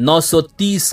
930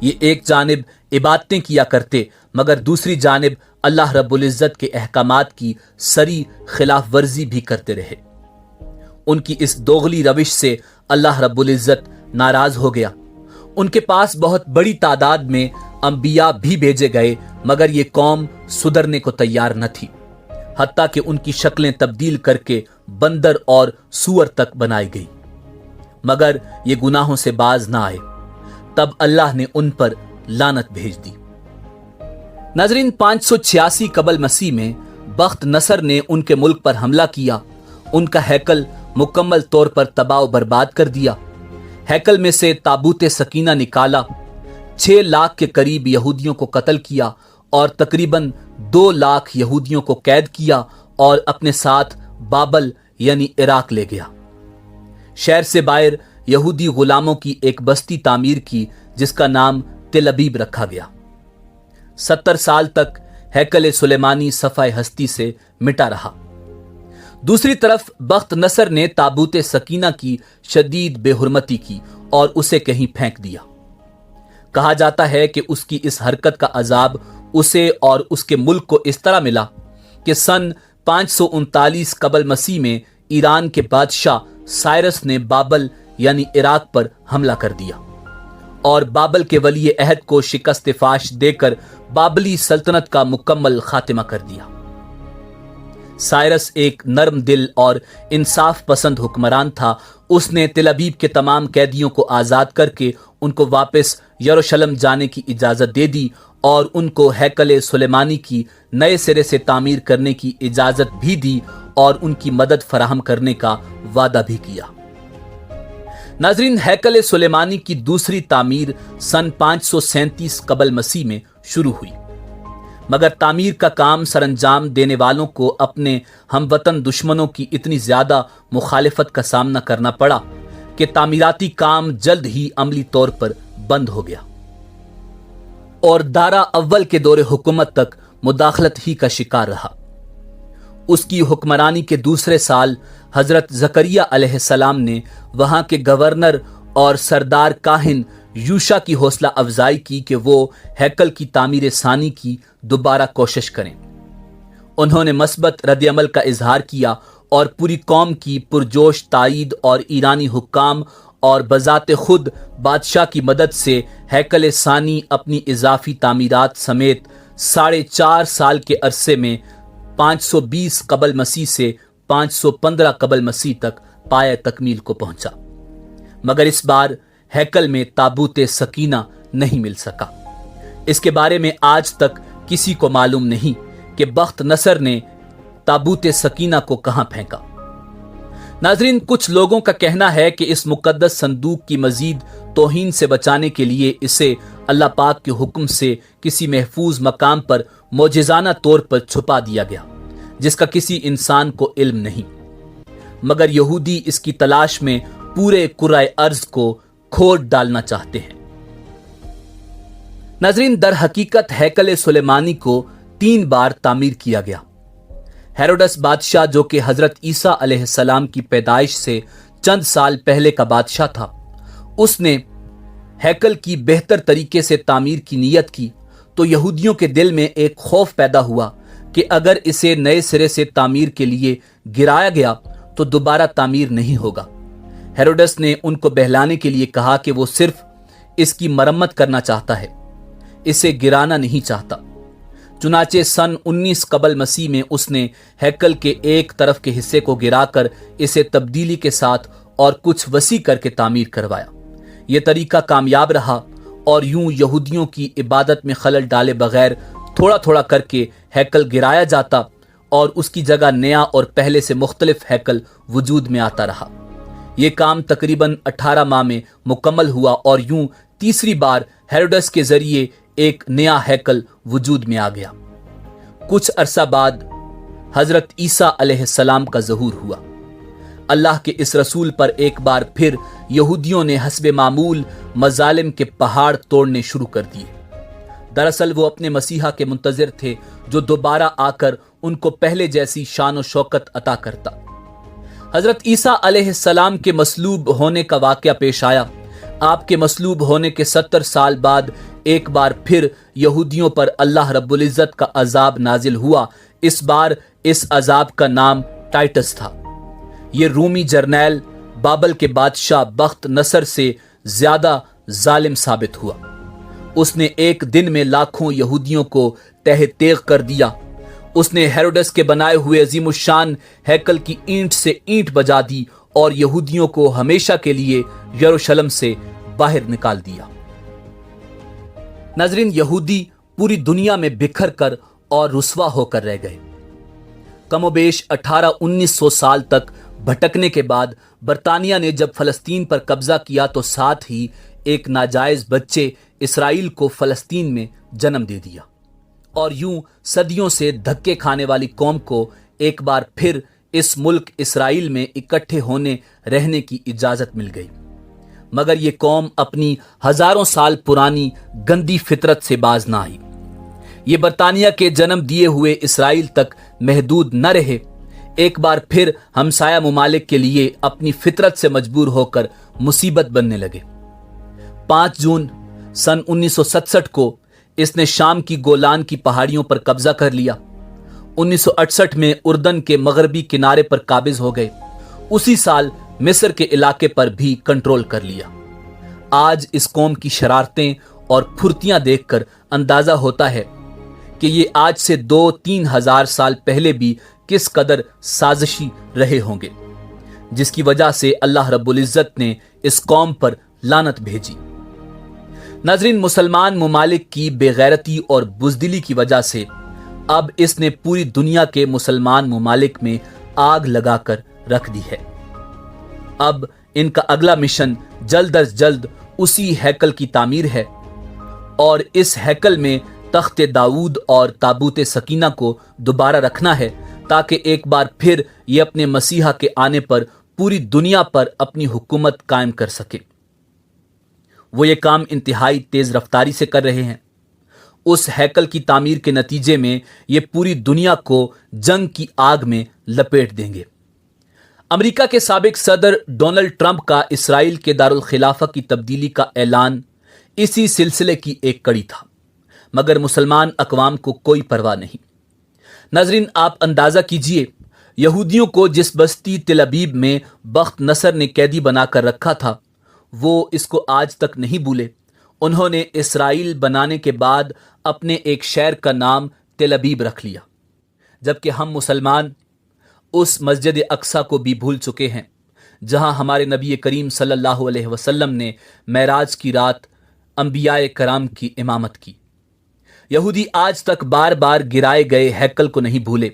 یہ ایک جانب عبادتیں کیا کرتے مگر دوسری جانب اللہ رب العزت کے احکامات کی سری خلاف ورزی بھی کرتے رہے۔ ان کی اس دوغلی روش سے اللہ رب العزت ناراض ہو گیا۔ ان کے پاس بہت بڑی تعداد میں انبیاء بھی بھیجے گئے مگر یہ قوم سدھرنے کو تیار نہ تھی، حتیٰ کہ ان کی شکلیں تبدیل کر کے بندر اور سور تک بنائی گئی، مگر یہ گناہوں سے باز نہ آئے۔ تب اللہ نے ان پر لعنت بھیج دی۔ ناظرین، 586 قبل مسیح میں بخت نصر نے ان کے ملک پر حملہ کیا، ان کا ہیکل مکمل طور پر تباہ و برباد کر دیا۔ ہیکل میں سے تابوت سکینہ نکالا، 6 لاکھ کے قریب یہودیوں کو قتل کیا اور تقریباً 2 لاکھ یہودیوں کو قید کیا اور اپنے ساتھ بابل یعنی عراق لے گیا۔ شہر سے باہر یہودی غلاموں کی ایک بستی تعمیر کی جس کا نام تل ابیب رکھا گیا۔ 70 سال تک ہیکل سلیمانی صفحہ ہستی سے مٹا رہا۔ دوسری طرف بخت نصر نے تابوت سکینہ کی شدید بے حرمتی کی اور اسے کہیں پھینک دیا۔ کہا جاتا ہے کہ اس کی اس حرکت کا عذاب اسے اور اس کے ملک کو اس طرح ملا کہ سن 539 قبل مسیح میں ایران کے بادشاہ سائرس نے بابل یعنی عراق پر حملہ کر دیا اور بابل کے ولی عہد کو شکست فاش دے کر بابلی سلطنت کا مکمل خاتمہ کر دیا۔ سائرس ایک نرم دل اور انصاف پسند حکمران تھا۔ اس نے تل ابیب کے تمام قیدیوں کو آزاد کر کے ان کو واپس یروشلم جانے کی اجازت دے دی اور ان کو ہیکل سلیمانی کی نئے سرے سے تعمیر کرنے کی اجازت بھی دی اور ان کی مدد فراہم کرنے کا وعدہ بھی کیا۔ ناظرین، ہیکل سلیمانی کی دوسری تعمیر سن 537 قبل مسیح میں شروع ہوئی، مگر تعمیر کا کام سر انجام دینے والوں کو اپنے ہم وطن دشمنوں کی اتنی زیادہ مخالفت کا سامنا کرنا پڑا کہ تعمیراتی کام جلد ہی عملی طور پر بند ہو گیا اور دارا اول کے دور حکومت تک مداخلت ہی کا شکار رہا۔ اس کی حکمرانی کے دوسرے سال حضرت زکریا علیہ السلام نے وہاں کے گورنر اور سردار کاہن یوشا کی حوصلہ افزائی کی کہ وہ ہیکل کی تعمیر ثانی کی دوبارہ کوشش کریں۔ انہوں نے مثبت رد عمل کا اظہار کیا اور پوری قوم کی پرجوش تائید اور ایرانی حکام اور بذات خود بادشاہ کی مدد سے ہیکل ثانی اپنی اضافی تعمیرات سمیت 4.5 سال کے عرصے میں 520 قبل مسیح سے 515 قبل مسیح تک پایہ تکمیل کو پہنچا، مگر اس بار ہیکل میں تابوت سکینہ نہیں مل سکا۔ اس کے بارے میں آج تک کسی کو معلوم نہیں کہ بخت نصر نے تابوت سکینہ کو کہاں پھینکا۔ ناظرین، کچھ لوگوں کا کہنا ہے کہ اس مقدس صندوق کی مزید توہین سے بچانے کے لیے اسے اللہ پاک کے حکم سے کسی محفوظ مقام پر معجزانہ طور پر چھپا دیا گیا جس کا کسی انسان کو علم نہیں، مگر یہودی اس کی تلاش میں پورے کرۂ ارض کو کھود ڈالنا چاہتے ہیں۔ ناظرین، در حقیقت ہیکل سلیمانی کو 3 بار تعمیر کیا گیا۔ ہیروڈس بادشاہ جو کہ حضرت عیسیٰ علیہ السلام کی پیدائش سے چند سال پہلے کا بادشاہ تھا، اس نے ہیکل کی بہتر طریقے سے تعمیر کی نیت کی تو یہودیوں کے دل میں ایک خوف پیدا ہوا کہ اگر اسے نئے سرے سے تعمیر کے لیے گرایا گیا تو دوبارہ تعمیر نہیں ہوگا۔ ہیروڈس نے ان کو بہلانے کے لیے کہا کہ وہ صرف اس کی مرمت کرنا چاہتا ہے، اسے گرانا نہیں چاہتا۔ چنانچہ سن 19 قبل مسیح میں اس نے ہیکل کے ایک طرف کے حصے کو گرا کر اسے تبدیلی کے ساتھ اور کچھ وسیع کر کے تعمیر کروایا۔ یہ طریقہ کامیاب رہا اور یوں یہودیوں کی عبادت میں خلل ڈالے بغیر تھوڑا تھوڑا کر کے ہیکل گرایا جاتا اور اس کی جگہ نیا اور پہلے سے مختلف ہیکل وجود میں آتا رہا۔ یہ کام تقریباً 18 ماہ میں مکمل ہوا اور یوں تیسری بار ہیروڈس کے ذریعے ایک نیا ہیکل وجود میں آ گیا۔ کچھ عرصہ بعد حضرت عیسیٰ علیہ السلام کا ظہور ہوا۔ اللہ کے اس رسول پر ایک بار پھر یہودیوں نے حسب معمول مظالم کے پہاڑ توڑنے شروع کر دیے۔ دراصل وہ اپنے مسیحا کے منتظر تھے جو دوبارہ آ کر ان کو پہلے جیسی شان و شوکت عطا کرتا۔ حضرت عیسیٰ علیہ السلام کے مصلوب ہونے کا واقعہ پیش آیا۔ آپ کے مصلوب ہونے کے 70 سال بعد ایک بار پھر یہودیوں پر اللہ رب العزت کا عذاب نازل ہوا۔ اس بار اس عذاب کا نام ٹائٹس تھا۔ یہ رومی جرنیل بابل کے بادشاہ بخت نصر سے زیادہ ظالم ثابت ہوا۔ اس نے ایک دن میں لاکھوں یہودیوں کو تہہ تیغ کر دیا۔ اس نے ہیروڈس کے بنائے ہوئے عظیم الشان ہیکل کی اینٹ سے اینٹ بجا دی اور یہودیوں کو ہمیشہ کے لیے یروشلم سے باہر نکال دیا۔ ناظرین، یہودی پوری دنیا میں بکھر کر اور رسوا ہو کر رہ گئے۔ کم و بیش 1800-1900 سال تک بھٹکنے کے بعد برطانیہ نے جب فلسطین پر قبضہ کیا تو ساتھ ہی ایک ناجائز بچے اسرائیل کو فلسطین میں جنم دے دیا، اور یوں صدیوں سے دھکے کھانے والی قوم کو ایک بار پھر اس ملک اسرائیل میں اکٹھے ہونے رہنے کی اجازت مل گئی۔ مگر یہ قوم اپنی ہزاروں سال پرانی گندی فطرت سے باز نہ آئی۔ یہ برطانیہ کے جنم دیے ہوئے اسرائیل تک محدود نہ رہے، ایک بار پھر ہمسایہ ممالک کے لیے اپنی فطرت سے مجبور ہو کر مصیبت بننے لگے۔ 5 جون سن 1967 کو اس نے شام کی گولان کی پہاڑیوں پر قبضہ کر لیا۔ 1968 میں اردن کے مغربی کنارے پر قابض ہو گئے۔ اسی سال مصر کے علاقے پر بھی کنٹرول کر لیا۔ آج اس قوم کی شرارتیں اور پھرتیاں دیکھ کر اندازہ ہوتا ہے کہ یہ آج سے 2-3 ہزار سال پہلے بھی کس قدر سازشی رہے ہوں گے، جس کی وجہ سے اللہ رب العزت نے اس قوم پر لعنت بھیجی۔ ناظرین، مسلمان ممالک کی بے غیرتی اور بزدلی کی وجہ سے اب اس نے پوری دنیا کے مسلمان ممالک میں آگ لگا کر رکھ دی ہے۔ اب ان کا اگلا مشن جلد از جلد اسی ہیکل کی تعمیر ہے، اور اس ہیکل میں تخت داؤد اور تابوت سکینہ کو دوبارہ رکھنا ہے، تاکہ ایک بار پھر یہ اپنے مسیحا کے آنے پر پوری دنیا پر اپنی حکومت قائم کر سکے۔ وہ یہ کام انتہائی تیز رفتاری سے کر رہے ہیں۔ اس ہیکل کی تعمیر کے نتیجے میں یہ پوری دنیا کو جنگ کی آگ میں لپیٹ دیں گے۔ امریکہ کے سابق صدر ڈونلڈ ٹرمپ کا اسرائیل کے دارالخلافہ کی تبدیلی کا اعلان اسی سلسلے کی ایک کڑی تھا، مگر مسلمان اقوام کو کوئی پرواہ نہیں۔ ناظرین، آپ اندازہ کیجئے، یہودیوں کو جس بستی تل ابیب میں بخت نصر نے قیدی بنا کر رکھا تھا، وہ اس کو آج تک نہیں بھولے۔ انہوں نے اسرائیل بنانے کے بعد اپنے ایک شہر کا نام تل ابیب رکھ لیا، جبکہ ہم مسلمان اس مسجد اقصی کو بھی بھول چکے ہیں جہاں ہمارے نبی کریم صلی اللہ علیہ وسلم نے معراج کی رات انبیاء کرام کی امامت کی۔ یہودی آج تک بار بار گرائے گئے ہیکل کو نہیں بھولے،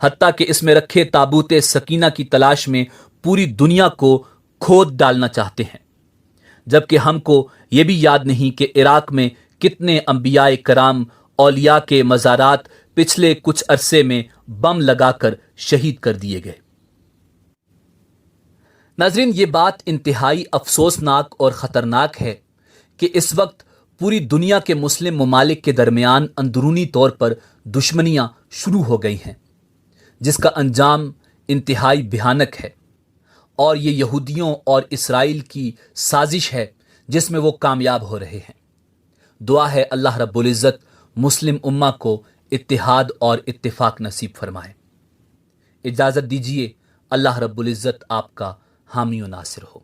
حتیٰ کہ اس میں رکھے تابوت سکینہ کی تلاش میں پوری دنیا کو کھود ڈالنا چاہتے ہیں، جبکہ ہم کو یہ بھی یاد نہیں کہ عراق میں کتنے انبیاء کرام اولیاء کے مزارات پچھلے کچھ عرصے میں بم لگا کر شہید کر دیے گئے۔ ناظرین، یہ بات انتہائی افسوسناک اور خطرناک ہے کہ اس وقت پوری دنیا کے مسلم ممالک کے درمیان اندرونی طور پر دشمنیاں شروع ہو گئی ہیں، جس کا انجام انتہائی بھیانک ہے، اور یہ یہودیوں اور اسرائیل کی سازش ہے جس میں وہ کامیاب ہو رہے ہیں۔ دعا ہے اللہ رب العزت مسلم امہ کو اتحاد اور اتفاق نصیب فرمائے۔ اجازت دیجیے، اللہ رب العزت آپ کا حامی و ناصر ہو۔